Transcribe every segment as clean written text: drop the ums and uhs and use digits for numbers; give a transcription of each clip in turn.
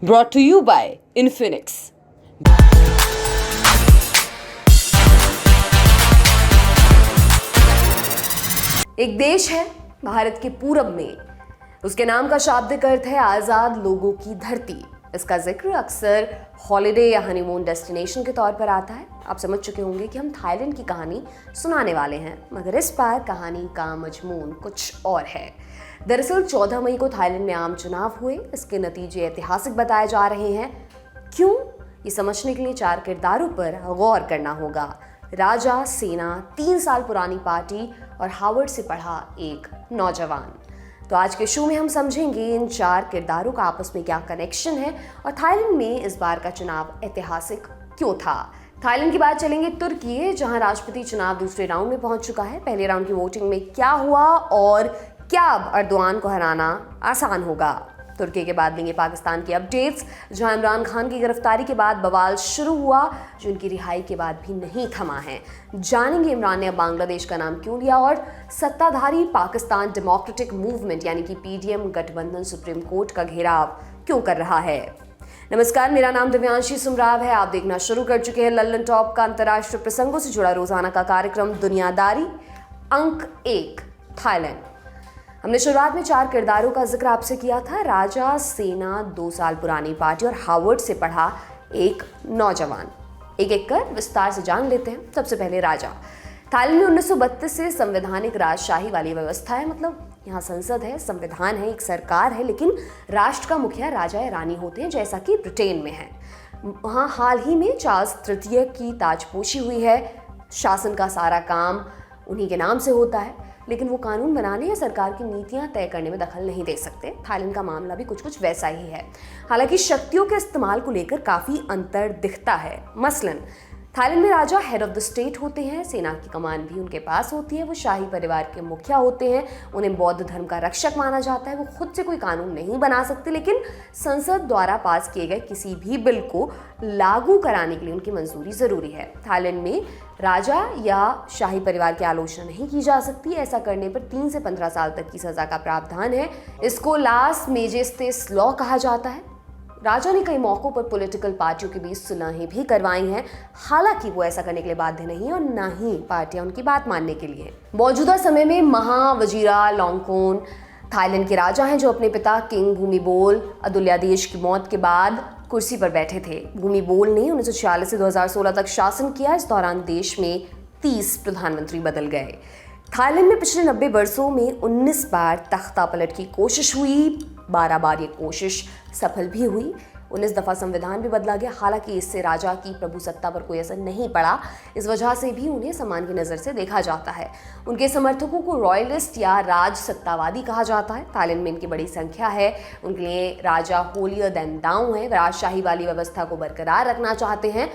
brought to you by Infinix. एक देश है भारत के पूरब में, उसके नाम का शाब्दिक अर्थ है आजाद लोगों की धरती। इसका जिक्र अक्सर हॉलिडे या हनीमून डेस्टिनेशन के तौर पर आता है। आप समझ चुके होंगे कि हम थाईलैंड की कहानी सुनाने वाले हैं, मगर इस बार कहानी का मजमून कुछ और है। दरअसल 14 मई को थाईलैंड में आम चुनाव हुए। इसके नतीजे ऐतिहासिक बताए जा रहे हैं। क्यों? ये समझने के लिए 4 किरदारों पर गौर करना होगा। राजा, सेना, 3 साल पुरानी पार्टी और हार्वर्ड से पढ़ा एक नौजवान। तो आज के शो में हम समझेंगे इन 4 किरदारों का आपस में क्या कनेक्शन है और थाईलैंड में इस बार का चुनाव ऐतिहासिक क्यों था। थाईलैंड की बात चलेंगे तुर्की, जहां राष्ट्रपति चुनाव दूसरे राउंड में पहुंच चुका है। पहले राउंड की वोटिंग में क्या हुआ और क्या अब अर्दोआन को हराना आसान होगा। तुर्की के बाद लेंगे पाकिस्तान की अपडेट्स, जहां इमरान खान की गिरफ्तारी के बाद बवाल शुरू हुआ, जो उनकी रिहाई के बाद भी नहीं थमा है। जानेंगे इमरान ने अब बांग्लादेश का नाम क्यों लिया और सत्ताधारी पाकिस्तान डेमोक्रेटिक मूवमेंट यानी कि पीडीएम गठबंधन सुप्रीम कोर्ट का घेराव क्यों कर रहा है। नमस्कार, मेरा नाम दिव्यांशी सुमराव है। आप देखना शुरू कर चुके हैं लल्लन टॉप का अंतर्राष्ट्रीय प्रसंगों से जुड़ा रोजाना का कार्यक्रम दुनियादारी। अंक 1, थाईलैंड। हमने शुरुआत में 4 किरदारों का जिक्र आपसे किया था। राजा, सेना, 2 साल पुरानी पार्टी और हार्वर्ड से पढ़ा एक नौजवान। एक एक कर विस्तार से जान लेते हैं। सबसे पहले राजा। थाईलैंड में 1932 से संवैधानिक राजशाही वाली व्यवस्था है। मतलब यहाँ संसद है, संविधान है, एक सरकार है, लेकिन राष्ट्र का मुखिया राजा या रानी होते हैं, जैसा कि ब्रिटेन में है। वहाँ हाल ही में चार्ल्स तृतीय की ताजपोशी हुई है। शासन का सारा काम उन्हीं के नाम से होता है, लेकिन वो कानून बनाने या सरकार की नीतियां तय करने में दखल नहीं दे सकते। थाईलैंड का मामला भी कुछ वैसा ही है। हालांकि शक्तियों के इस्तेमाल को लेकर काफ़ी अंतर दिखता है। मसलन थाईलैंड में राजा हेड ऑफ द स्टेट होते हैं, सेना की कमान भी उनके पास होती है, वो शाही परिवार के मुखिया होते हैं, उन्हें बौद्ध धर्म का रक्षक माना जाता है। वो खुद से कोई कानून नहीं बना सकते, लेकिन संसद द्वारा पास किए गए किसी भी बिल को लागू कराने के लिए उनकी मंजूरी जरूरी है। थाईलैंड में राजा या शाही परिवार की आलोचना नहीं की जा सकती। ऐसा करने पर 3 से 15 साल तक की सजा का प्रावधान है। इसको लास मेजेस्टेस लॉ कहा जाता है। राजा ने कई मौकों पर पॉलिटिकल पार्टियों के बीच सुलहें भी करवाई हैं। हालांकि वो ऐसा करने के लिए बाध्य नहीं और ना ही पार्टियां उनकी बात मानने के लिए। मौजूदा समय में महावजीरा लोंगकोर्न थाईलैंड के राजा हैं, जो अपने पिता किंग भूमिबोल अदुल्यादेश की मौत के बाद कुर्सी पर बैठे थे। भूमिबोल ने 1946 से 2016 तक शासन किया। इस दौरान देश में 30 प्रधानमंत्री बदल गए। थाईलैंड में पिछले 90 वर्षों में 19 बार तख्ता पलट की कोशिश हुई। 12 बार ये कोशिश सफल भी हुई। 19 दफ़ा संविधान भी बदला गया। हालांकि इससे राजा की प्रभुसत्ता पर कोई असर नहीं पड़ा। इस वजह से भी उन्हें सम्मान की नज़र से देखा जाता है। उनके समर्थकों को रॉयलिस्ट या राज सत्तावादी कहा जाता है। थाईलैंड में इनकी बड़ी संख्या है। उनके लिए राजा होलियर देन दाऊ है। राजशाही वाली व्यवस्था को बरकरार रखना चाहते हैं।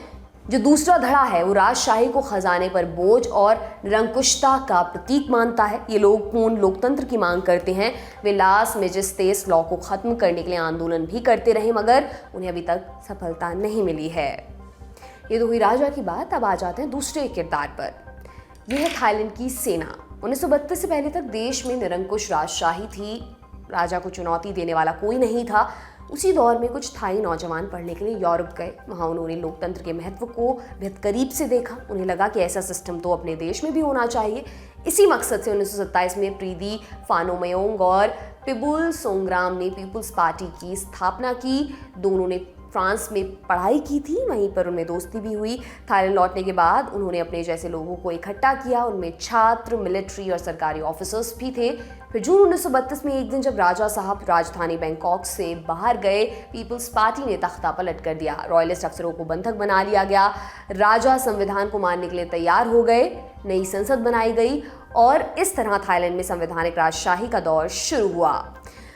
जो दूसरा धड़ा है वो राजशाही को खजाने पर बोझ और निरंकुशता का प्रतीक मानता है। ये लोग पूर्ण लोकतंत्र की मांग करते हैं। वे लास मेजेस्टेस लॉ को खत्म करने के लिए आंदोलन भी करते रहे, मगर उन्हें अभी तक सफलता नहीं मिली है। ये तो हुई राजा की बात। अब आ जाते हैं दूसरे किरदार पर। यह है थाईलैंड की सेना। 1932 से पहले तक देश में निरंकुश राजशाही थी। राजा को चुनौती देने वाला कोई नहीं था। उसी दौर में कुछ थाई नौजवान पढ़ने के लिए यूरोप गए। वहाँ उन्होंने लोकतंत्र के महत्व को बेहद करीब से देखा। उन्हें लगा कि ऐसा सिस्टम तो अपने देश में भी होना चाहिए। इसी मकसद से 1927 में प्रीदी फानोमयोंग और पिबुल सोंग्राम ने पीपुल्स पार्टी की स्थापना की। दोनों ने फ्रांस में पढ़ाई की थी, वहीं पर उनमें दोस्ती भी हुई। थाईलैंड लौटने के बाद उन्होंने अपने जैसे लोगों को इकट्ठा किया। उनमें छात्र, मिलिट्री और सरकारी ऑफिसर्स भी थे। फिर जून 1932 में एक दिन जब राजा साहब राजधानी बैंकॉक से बाहर गए, पीपुल्स पार्टी ने तख्ता पलट कर दिया। रॉयलिस्ट अफसरों को बंधक बना लिया गया। राजा संविधान को मानने के लिए तैयार हो गए। नई संसद बनाई गई और इस तरह थाईलैंड में संवैधानिक राजशाही का दौर शुरू हुआ।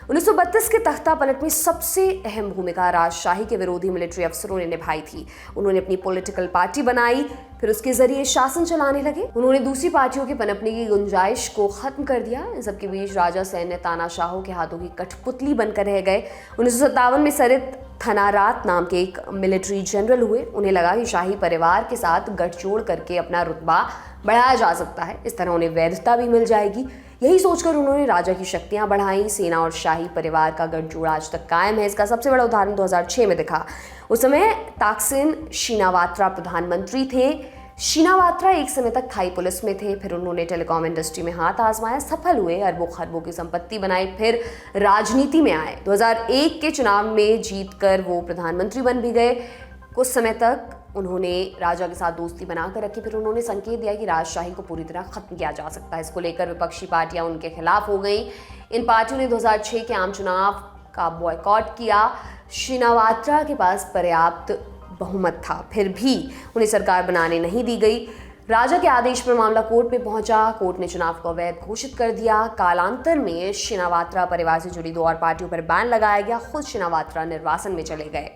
1932 के तख्ता पलट में सबसे अहम भूमिका राजशाही के विरोधी मिलिट्री अफसरों ने निभाई थी। उन्होंने अपनी पॉलिटिकल पार्टी बनाई, फिर उसके जरिए शासन चलाने लगे। उन्होंने दूसरी पार्टियों के पनपने की गुंजाइश को खत्म कर दिया। इन सबके बीच राजा सैन्य तानाशाहों के हाथों की कठपुतली बनकर रह गए। 1957 में सरित थनारात नाम के एक मिलिट्री जनरल हुए। उन्हें लगा कि शाही परिवार के साथ गठजोड़ करके अपना रुतबा बढ़ाया जा सकता है। इस तरह उन्हें वैधता भी मिल जाएगी। यही सोचकर उन्होंने राजा की शक्तियां बढ़ाई। सेना और शाही परिवार का गठजोड़ आज तक कायम है। इसका सबसे बड़ा उदाहरण 2006 में दिखा। उस समय ताकसिन शिनावात्रा प्रधानमंत्री थे। शिनावात्रा एक समय तक थाई पुलिस में थे, फिर उन्होंने टेलीकॉम इंडस्ट्री में हाथ आजमाया, सफल हुए, अरबों खरबों की संपत्ति बनाई, फिर राजनीति में आए। 2001 के चुनाव में जीतकर वो प्रधानमंत्री बन भी गए। कुछ समय तक उन्होंने राजा के साथ दोस्ती बनाकर रखी, फिर उन्होंने संकेत दिया कि राजशाही को पूरी तरह खत्म किया जा सकता है। इसको लेकर विपक्षी पार्टियां उनके खिलाफ हो गई। इन पार्टियों ने 2006 के आम चुनाव का बॉयकॉट किया। शिनावात्रा के पास पर्याप्त बहुमत था, फिर भी उन्हें सरकार बनाने नहीं दी गई। राजा के आदेश पर मामला कोर्ट में पहुंचा। कोर्ट ने चुनाव को अवैध घोषित कर दिया। कालांतर में शिनावात्रा परिवार से जुड़ी 2 और पार्टियों पर बैन लगाया गया। खुद शिनावात्रा निर्वासन में चले गए।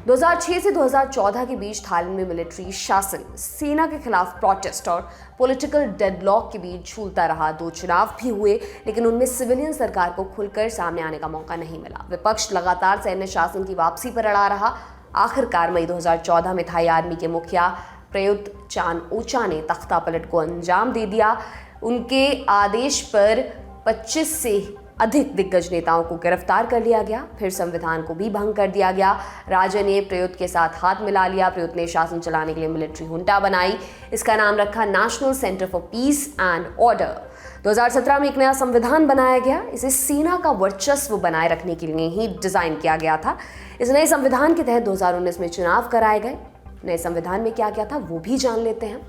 2006 से 2014 के बीच थाईलैंड में मिलिट्री शासन, सेना के खिलाफ प्रोटेस्ट और पॉलिटिकल डेडलॉक के बीच झूलता रहा। 2 चुनाव भी हुए, लेकिन उनमें सिविलियन सरकार को खुलकर सामने आने का मौका नहीं मिला। विपक्ष लगातार सैन्य शासन की वापसी पर अड़ा रहा। आखिरकार मई 2014 में थाई आर्मी के मुखिया प्रयुत चान ओचा ने तख्ता पलट को अंजाम दे दिया। उनके आदेश पर 25 से अधिक दिग्गज नेताओं को गिरफ्तार कर लिया गया। फिर संविधान को भी भंग कर दिया गया। राजा ने प्रयुत के साथ हाथ मिला लिया। प्रयुत ने शासन चलाने के लिए मिलिट्री हुंटा बनाई। इसका नाम रखा national centre for piece and order. 2017 में एक नया संविधान बनाया गया। इसे सेना का वर्चस्व बनाए रखने के लिए ही डिजाइन किया गया था। इस नए संविधान के तहत 2019 में चुनाव कराए गए। नए संविधान में क्या क्या था वो भी जान लेते हैं।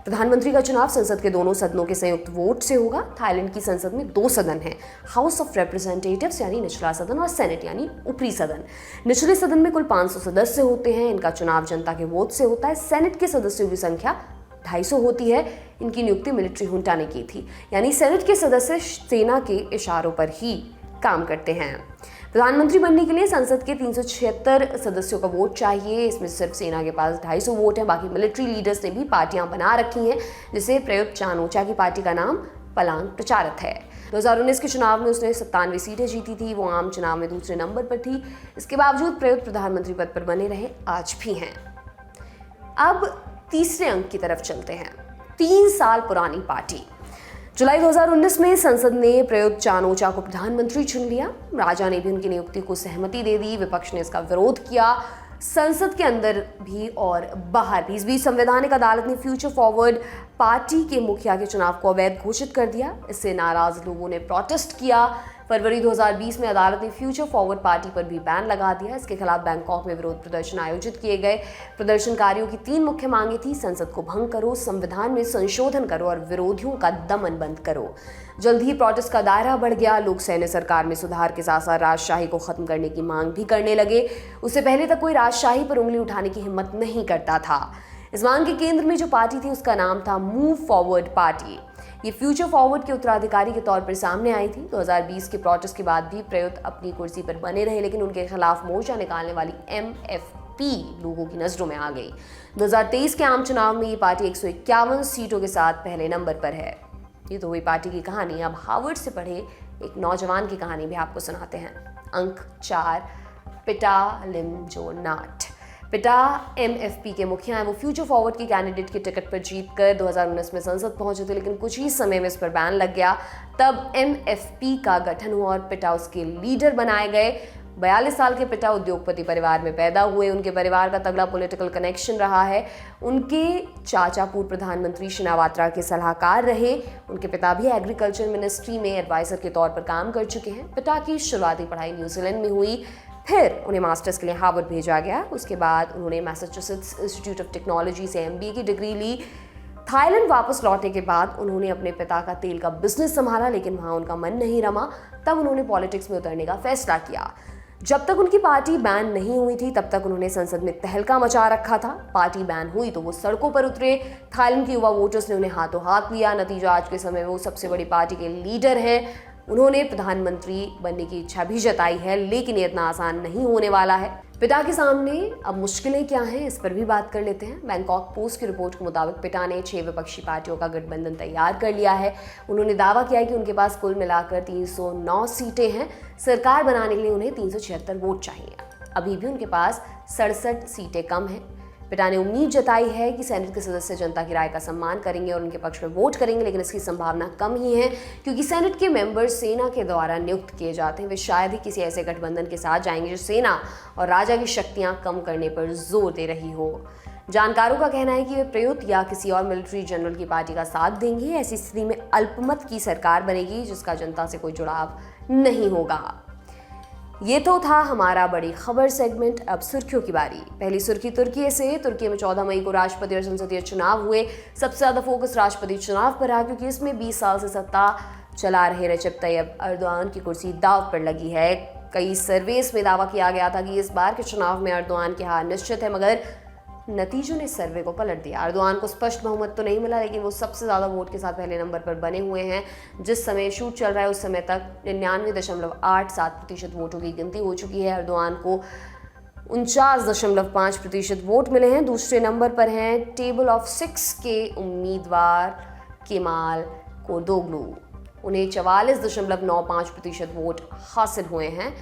प्रधानमंत्री का चुनाव संसद के दोनों सदनों के संयुक्त वोट से होगा। थाईलैंड की संसद में 2 सदन हैं, हाउस ऑफ रिप्रेजेंटेटिव्स यानी निचला सदन और सेनेट यानी ऊपरी सदन। निचले सदन में कुल 500 सदस्य होते हैं। इनका चुनाव जनता के वोट से होता है। सेनेट के सदस्यों की संख्या 250 होती है। इनकी नियुक्ति मिलिट्री हुंटा ने की थी, यानी सेनेट के सदस्य सेना के इशारों पर ही काम करते हैं। प्रधानमंत्री बनने के लिए संसद के 376 सदस्यों का वोट चाहिए। इसमें सिर्फ सेना के पास 250 वोट हैं। बाकी मिलिट्री लीडर्स ने भी पार्टियां बना रखी हैं, जिसे प्रयुत चान ओचा की पार्टी का नाम पलांग प्रचारत है। 2019 के चुनाव में उसने 97 सीटें जीती थी। वो आम चुनाव में दूसरे नंबर पर थी। इसके बावजूद प्रयुत प्रधानमंत्री पद पर बने रहे, आज भी हैं। अब तीसरे अंक की तरफ चलते हैं। 3 साल पुरानी पार्टी। जुलाई 2019 में संसद ने प्रयुत चान ओचा को प्रधानमंत्री चुन लिया। राजा ने भी उनकी नियुक्ति को सहमति दे दी। विपक्ष ने इसका विरोध किया, संसद के अंदर भी और बाहर भी। इस बीच संवैधानिक अदालत ने फ्यूचर फॉरवर्ड पार्टी के मुखिया के चुनाव को अवैध घोषित कर दिया। इससे नाराज लोगों ने प्रोटेस्ट किया। फरवरी 2020 में अदालत ने फ्यूचर फॉरवर्ड पार्टी पर भी बैन लगा दिया। इसके खिलाफ बैंकॉक में विरोध प्रदर्शन आयोजित किए गए। प्रदर्शनकारियों की 3 मुख्य मांगे थी। संसद को भंग करो, संविधान में संशोधन करो और विरोधियों का दमन बंद करो। जल्द ही प्रोटेस्ट का दायरा बढ़ गया। लोग सैन्य सरकार में सुधार के साथ साथ राजशाही को खत्म करने की मांग भी करने लगे। उससे पहले तक कोई राजशाही पर उंगली उठाने की हिम्मत नहीं करता था। इस मांग के केंद्र में जो पार्टी थी उसका नाम था मूव फॉरवर्ड पार्टी। ये फ्यूचर फॉरवर्ड के उत्तराधिकारी के तौर पर सामने आई थी। 2020 के प्रोटेस्ट के बाद भी प्रयुत अपनी कुर्सी पर बने रहे, लेकिन उनके खिलाफ मोर्चा निकालने वाली MFP लोगों की नजरों में आ गई। 2023 के आम चुनाव में ये पार्टी 151 सीटों के साथ पहले नंबर पर है। ये तो हुई पार्टी की कहानी। अब हार्वर्ड से पढ़े एक नौजवान की कहानी भी आपको सुनाते हैं। अंक 4, पिटा लिमजोनाट। पिटा MFP के मुखिया हैं। वो फ्यूचर फॉरवर्ड की कैंडिडेट की टिकट पर जीतकर 2019 में संसद पहुंचे थे, लेकिन कुछ ही समय में इस पर बैन लग गया। तब MFP का गठन हुआ और पिटा उसके लीडर बनाए गए। 42 साल के पिटा उद्योगपति परिवार में पैदा हुए। उनके परिवार का तगड़ा पॉलिटिकल कनेक्शन रहा है। उनके चाचा पूर्व प्रधानमंत्री शिनावात्रा के सलाहकार रहे। उनके पिता भी एग्रीकल्चर मिनिस्ट्री में एडवाइजर के तौर पर काम कर चुके हैं। पिता की शुरुआती पढ़ाई न्यूजीलैंड में हुई, फिर उन्हें मास्टर्स के लिए हार्वर्ड भेजा गया। उसके बाद उन्होंने मैसाचुसेट्स इंस्टीट्यूट ऑफ टेक्नोलॉजी से MBA की डिग्री ली। थाईलैंड वापस लौटने के बाद उन्होंने अपने पिता का तेल का बिजनेस संभाला, लेकिन वहाँ उनका मन नहीं रमा। तब उन्होंने पॉलिटिक्स में उतरने का फैसला किया। जब तक उनकी पार्टी बैन नहीं हुई थी तब तक उन्होंने संसद में तहलका मचा रखा था। पार्टी बैन हुई तो वो सड़कों पर उतरे। थाईलैंड के युवा वोटर्स ने उन्हें हाथों हाथ लिया। नतीजा आज के समय में वो सबसे बड़ी पार्टी के लीडर हैं। उन्होंने प्रधानमंत्री बनने की इच्छा भी जताई है, लेकिन ये इतना आसान नहीं होने वाला है। पिटा के सामने अब मुश्किलें क्या हैं, इस पर भी बात कर लेते हैं। बैंकॉक पोस्ट की रिपोर्ट के मुताबिक पिटा ने 6 विपक्षी पार्टियों का गठबंधन तैयार कर लिया है। उन्होंने दावा किया है कि उनके पास कुल मिलाकर 309 सीटें हैं। सरकार बनाने के लिए उन्हें 376 वोट चाहिए। अभी भी उनके पास 67 सीटें कम हैं। पिटा ने उम्मीद जताई है कि सेनेट के सदस्य जनता की राय का सम्मान करेंगे और उनके पक्ष में वोट करेंगे, लेकिन इसकी संभावना कम ही है क्योंकि सेनेट के मेंबर सेना के द्वारा नियुक्त किए जाते हैं। वे शायद ही किसी ऐसे गठबंधन के साथ जाएंगे जो सेना और राजा की शक्तियां कम करने पर जोर दे रही हो। जानकारों का कहना है कि वे प्रयुक्त या किसी और मिलिट्री जनरल की पार्टी का साथ देंगे। ऐसी स्थिति में अल्पमत की सरकार बनेगी जिसका जनता से कोई जुड़ाव नहीं होगा। ये तो था हमारा बड़ी खबर सेगमेंट। अब सुर्खियों की बारी। पहली सुर्खी तुर्की से। तुर्की में 14 मई को राष्ट्रपति और संसदीय चुनाव हुए। सबसे ज्यादा फोकस राष्ट्रपति चुनाव पर रहा क्योंकि इसमें 20 साल से सत्ता चला रहे रेसिप तैयब एर्दोआन की कुर्सी दांव पर लगी है। कई सर्वेस में दावा किया गया था कि इस बार के चुनाव में एर्दोआन की हार निश्चित है, मगर नतीजों ने सर्वे को पलट दिया। एर्दोआन को स्पष्ट बहुमत तो नहीं मिला, लेकिन वो सबसे ज़्यादा वोट के साथ पहले नंबर पर बने हुए हैं। जिस समय शूट चल रहा है उस समय तक 99.87% वोटों की गिनती हो चुकी है। एर्दोआन को 49.5% वोट मिले हैं। दूसरे नंबर पर हैं टेबल ऑफ 6 के उम्मीदवार केमाल कोर्दोग्लू। उन्हें 44.95% वोट हासिल हुए हैं।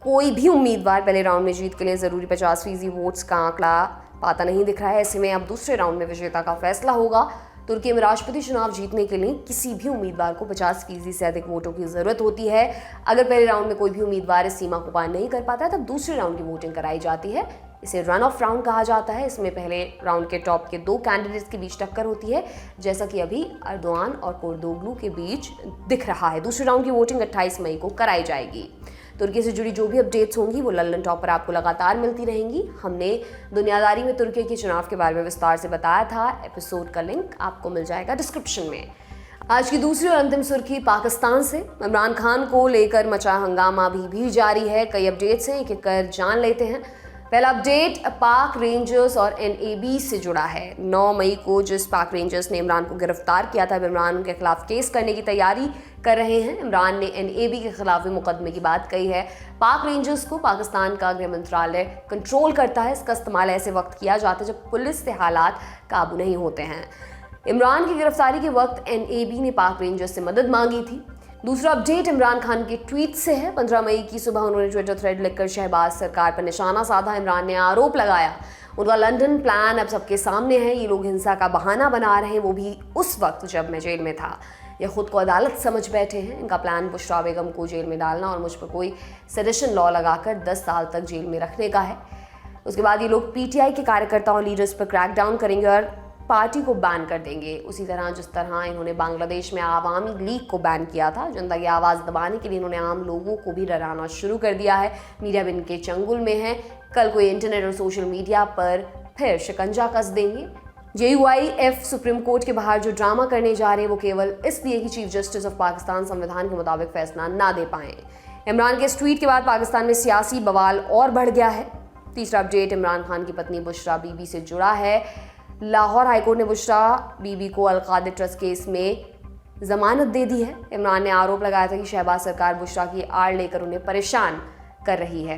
कोई भी उम्मीदवार पहले राउंड में जीत के लिए ज़रूरी 50% वोट्स का आंकड़ा पाता नहीं दिख रहा है। ऐसे में अब दूसरे राउंड में विजेता का फैसला होगा। तुर्की में राष्ट्रपति चुनाव जीतने के लिए किसी भी उम्मीदवार को 50% से अधिक वोटों की जरूरत होती है। अगर पहले राउंड में कोई भी उम्मीदवार इस सीमा को पार नहीं कर पाता है तब दूसरे राउंड की वोटिंग कराई जाती है। इसे रन ऑफ राउंड कहा जाता है। इसमें पहले राउंड के टॉप के 2 कैंडिडेट्स के बीच टक्कर होती है, जैसा कि अभी एर्दोआन और कोर्दोग्लू के बीच दिख रहा है। दूसरे राउंड की वोटिंग 28 मई को कराई जाएगी। तुर्की से जुड़ी जो भी अपडेट्स होंगी वो लल्लन टॉप पर आपको लगातार मिलती रहेंगी। हमने दुनियादारी में तुर्की के चुनाव के बारे में विस्तार से बताया था। एपिसोड का लिंक आपको मिल जाएगा डिस्क्रिप्शन में। आज की दूसरी और अंतिम सुर्खी पाकिस्तान से। इमरान खान को लेकर मचा हंगामा भी जारी है। कई अपडेट्स हैं, एक एक कर जान लेते हैं। पहला अपडेट पाक रेंजर्स और NAB से जुड़ा है। 9 मई को जिस पाक रेंजर्स ने इमरान को गिरफ्तार किया था, इमरान के खिलाफ केस करने की तैयारी कर रहे हैं। इमरान ने NAB के खिलाफ भी मुकदमे की बात कही है। पाक रेंजर्स को पाकिस्तान का गृह मंत्रालय कंट्रोल करता है। इसका इस्तेमाल ऐसे वक्त किया जाता है जब पुलिस से हालात काबू नहीं होते हैं। इमरान की गिरफ्तारी के वक्त NAB ने पाक रेंजर्स से मदद मांगी थी। दूसरा अपडेट इमरान खान के ट्वीट से है। 15 मई की सुबह उन्होंने ट्विटर थ्रेड लिखकर शहबाज सरकार पर निशाना साधा। इमरान ने आरोप लगाया उनका लंदन प्लान अब सबके सामने है। ये लोग हिंसा का बहाना बना रहे हैं, वो भी उस वक्त जब मैं जेल में था। ये खुद को अदालत समझ बैठे हैं। इनका प्लान बुशरा बेगम को जेल में डालना और मुझ पर कोई सेडिशन लॉ लगाकर 10 साल तक जेल में रखने का है। उसके बाद ये लोग PTI के कार्यकर्ताओं और लीडर्स पर क्रैकडाउन करेंगे और पार्टी को बैन कर देंगे। उसी तरह जिस तरह इन्होंने बांग्लादेश में आवामी लीग को बैन किया था। जनता की आवाज़ दबाने के लिए इन्होंने आम लोगों को भी डराना शुरू कर दिया है। मीडिया भी इनके चंगुल में है। कल को इंटरनेट और सोशल मीडिया पर फिर शिकंजा कस देंगे। JUIF सुप्रीम कोर्ट के बाहर जो ड्रामा करने जा रहे हैं वो केवल इसलिए कि चीफ जस्टिस ऑफ पाकिस्तान संविधान के मुताबिक फैसला ना दे पाएं। इमरान के इस ट्वीट के बाद पाकिस्तान में सियासी बवाल और बढ़ गया है। तीसरा अपडेट इमरान खान की पत्नी बुशरा बीबी से जुड़ा है। लाहौर हाईकोर्ट ने बुशरा बीबी को अलकादिर ट्रस्ट केस में जमानत दे दी है। इमरान ने आरोप लगाया था कि शहबाज सरकार बुशरा की आड़ लेकर उन्हें परेशान कर रही है।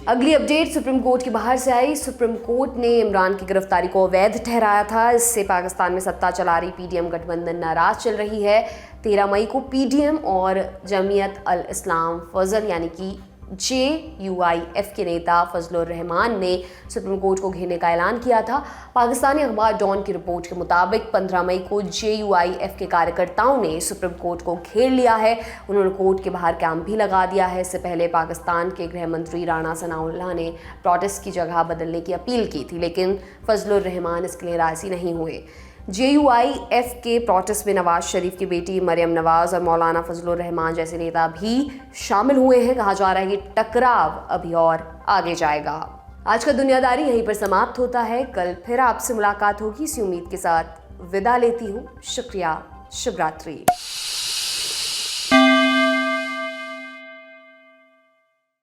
अगली अपडेट सुप्रीम कोर्ट के बाहर से आई। सुप्रीम कोर्ट ने इमरान की गिरफ्तारी को अवैध ठहराया था। इससे पाकिस्तान में सत्ता चला रही PDM गठबंधन नाराज चल रही है। 13 मई को PDM और जमीयत अल इस्लाम फजल यानी कि JUIF के नेता फजलुर रहमान ने सुप्रीम कोर्ट को घेरने का ऐलान किया था। पाकिस्तानी अखबार डॉन की रिपोर्ट के मुताबिक 15 मई को JUIF के कार्यकर्ताओं ने सुप्रीम कोर्ट को घेर लिया है। उन्होंने कोर्ट के बाहर कैंप भी लगा दिया है। इससे पहले पाकिस्तान के गृह मंत्री राणा सनाउल्लाह ने प्रोटेस्ट की जगह बदलने की अपील की थी, लेकिन फजलुर रहमान इसके लिए राजी नहीं हुए। JUIF के प्रोटेस्ट में नवाज शरीफ की बेटी मरियम नवाज और मौलाना फजलुर रहमान जैसे नेता भी शामिल हुए हैं। कहा जा रहा है कि टकराव अभी और आगे जाएगा। आज का दुनियादारी यहीं पर समाप्त होता है। कल फिर आपसे मुलाकात होगी। इसी उम्मीद के साथ विदा लेती हूँ। शुक्रिया। शुभ रात्रि।